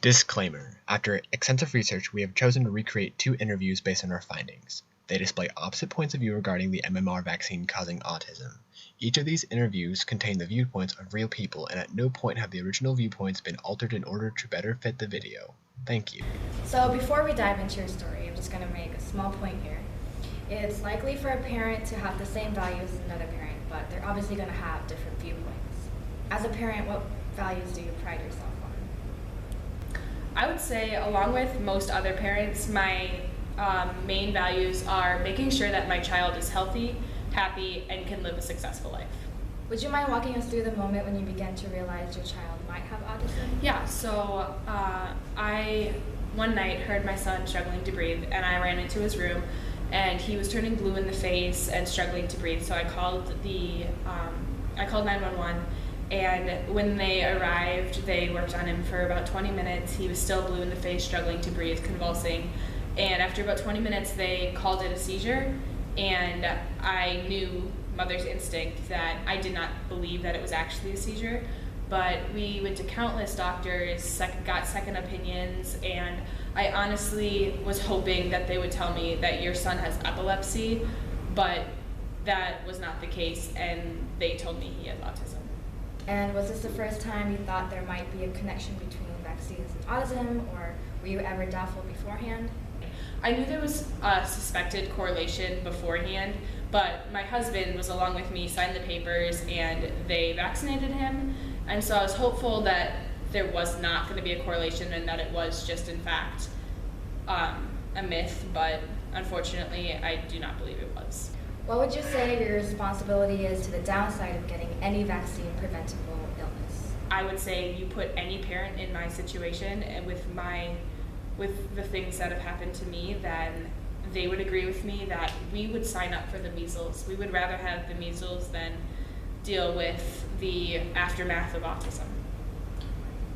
Disclaimer: after extensive research, we have chosen to recreate 2 interviews based on our findings. They display opposite points of view regarding the MMR vaccine causing autism. Each of these interviews contain the viewpoints of real people, and at no point have the original viewpoints been altered in order to better fit the video. Thank you. So before we dive into your story, I'm just going to make a small point here. It's likely for a parent to have the same values as another parent, but they're obviously going to have different viewpoints. As a parent, what values do you pride yourself on? I would say, along with most other parents, my main values are making sure that my child is healthy, happy, and can live a successful life. Would you mind walking us through the moment when you began to realize your child might have autism? Yeah, so I one night heard my son struggling to breathe, and I ran into his room, and he was turning blue in the face and struggling to breathe. So I called 911. And when they arrived, they worked on him for about 20 minutes. He was still blue in the face, struggling to breathe, convulsing. And after about 20 minutes, they called it a seizure. And I knew, mother's instinct, that I did not believe that it was actually a seizure. But we went to countless doctors, got second opinions, and I honestly was hoping that they would tell me that your son has epilepsy, but that was not the case, and they told me he had autism. And was this the first time you thought there might be a connection between vaccines and autism, or were you ever doubtful beforehand? I knew there was a suspected correlation beforehand, but my husband was along with me, signed the papers, and they vaccinated him. And so I was hopeful that there was not going to be a correlation and that it was just, in fact, a myth, but unfortunately, I do not believe it was. What would you say your responsibility is to the downside of getting any vaccine-preventable illness? I would say you put any parent in my situation, and with the things that have happened to me, then they would agree with me that we would sign up for the measles. We would rather have the measles than deal with the aftermath of autism.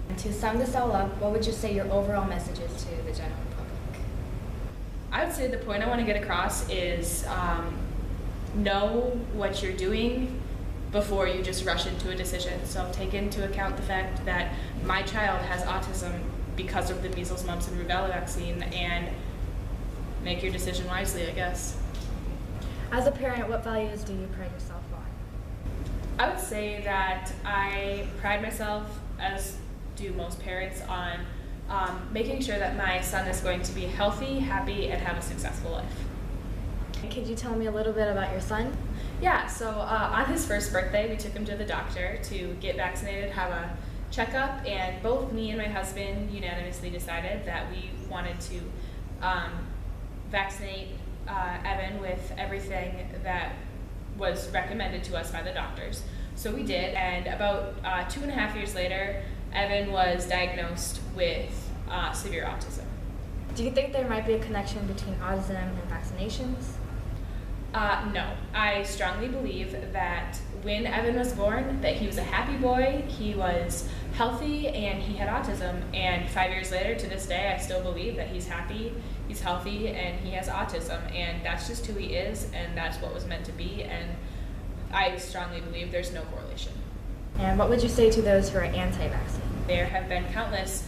And to sum this all up, what would you say your overall message is to the general public? I would say the point I want to get across is know what you're doing before you just rush into a decision. So take into account the fact that my child has autism because of the measles, mumps, and rubella vaccine, and make your decision wisely, I guess. As a parent, what values do you pride yourself on? I would say that I pride myself, as do most parents, on making sure that my son is going to be healthy, happy, and have a successful life. Could you tell me a little bit about your son? Yeah, so on his first birthday, we took him to the doctor to get vaccinated, have a checkup, and both me and my husband unanimously decided that we wanted to vaccinate Evan with everything that was recommended to us by the doctors. So we did, and about 2.5 years later, Evan was diagnosed with severe autism. Do you think there might be a connection between autism and vaccinations? No. I strongly believe that when Evan was born, that he was a happy boy, he was healthy, and he had autism. And 5 years later, to this day, I still believe that he's happy, he's healthy, and he has autism. And that's just who he is, and that's what was meant to be. And I strongly believe there's no correlation. And what would you say to those who are anti-vaccine? There have been countless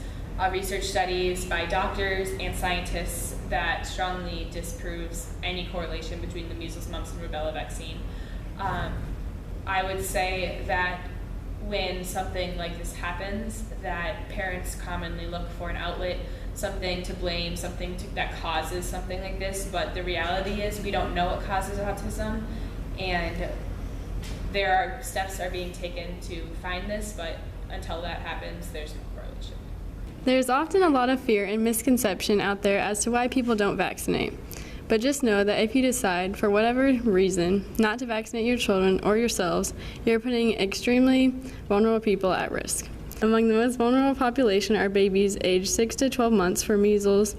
research studies by doctors and scientists that strongly disproves any correlation between the measles, mumps, and rubella vaccine. I would say that when something like this happens, that parents commonly look for an outlet, something to blame, that causes something like this, but the reality is we don't know what causes autism, and steps are being taken to find this, but until that happens, there's no correlation. There's often a lot of fear and misconception out there as to why people don't vaccinate. But just know that if you decide, for whatever reason, not to vaccinate your children or yourselves, you're putting extremely vulnerable people at risk. Among the most vulnerable population are babies aged 6 to 12 months for measles,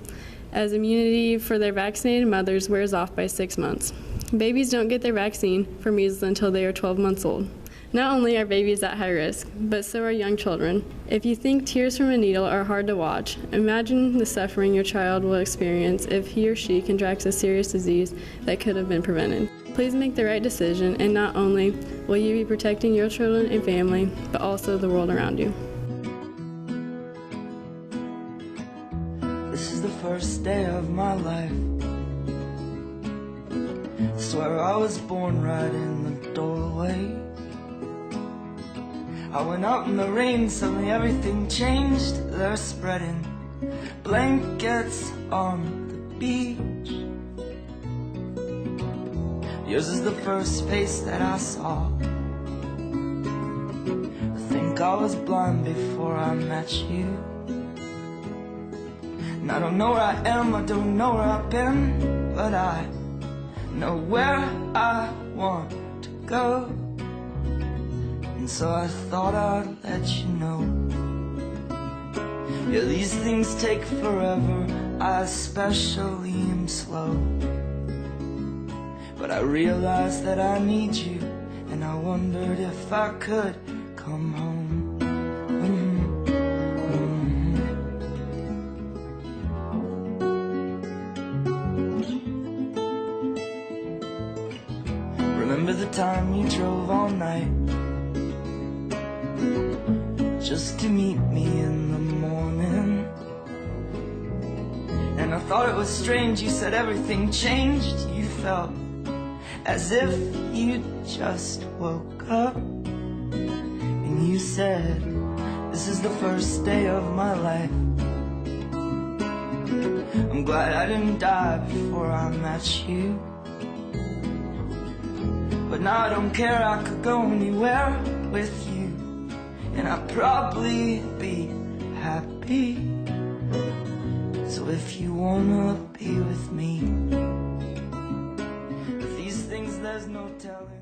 as immunity for their vaccinated mothers wears off by 6 months. Babies don't get their vaccine for measles until they are 12 months old. Not only are babies at high risk, but so are young children. If you think tears from a needle are hard to watch, imagine the suffering your child will experience if he or she contracts a serious disease that could have been prevented. Please make the right decision, and not only will you be protecting your children and family, but also the world around you. This is the first day of my life. I swear I was born right in the doorway. I went out in the rain, suddenly everything changed. They're spreading blankets on the beach. Yours is the first face that I saw. I think I was blind before I met you. And I don't know where I am, I don't know where I've been, but I know where I want to go. And so I thought I'd let you know. Yeah, these things take forever, I especially am slow. But I realized that I need you, and I wondered if I could come home. Remember the time you drove all night just to meet me in the morning? And I thought it was strange, you said everything changed. You felt as if you just woke up. And you said, this is the first day of my life. I'm glad I didn't die before I met you. But now I don't care, I could go anywhere with you, and I'd probably be happy. So if you wanna be with me, these things there's no telling.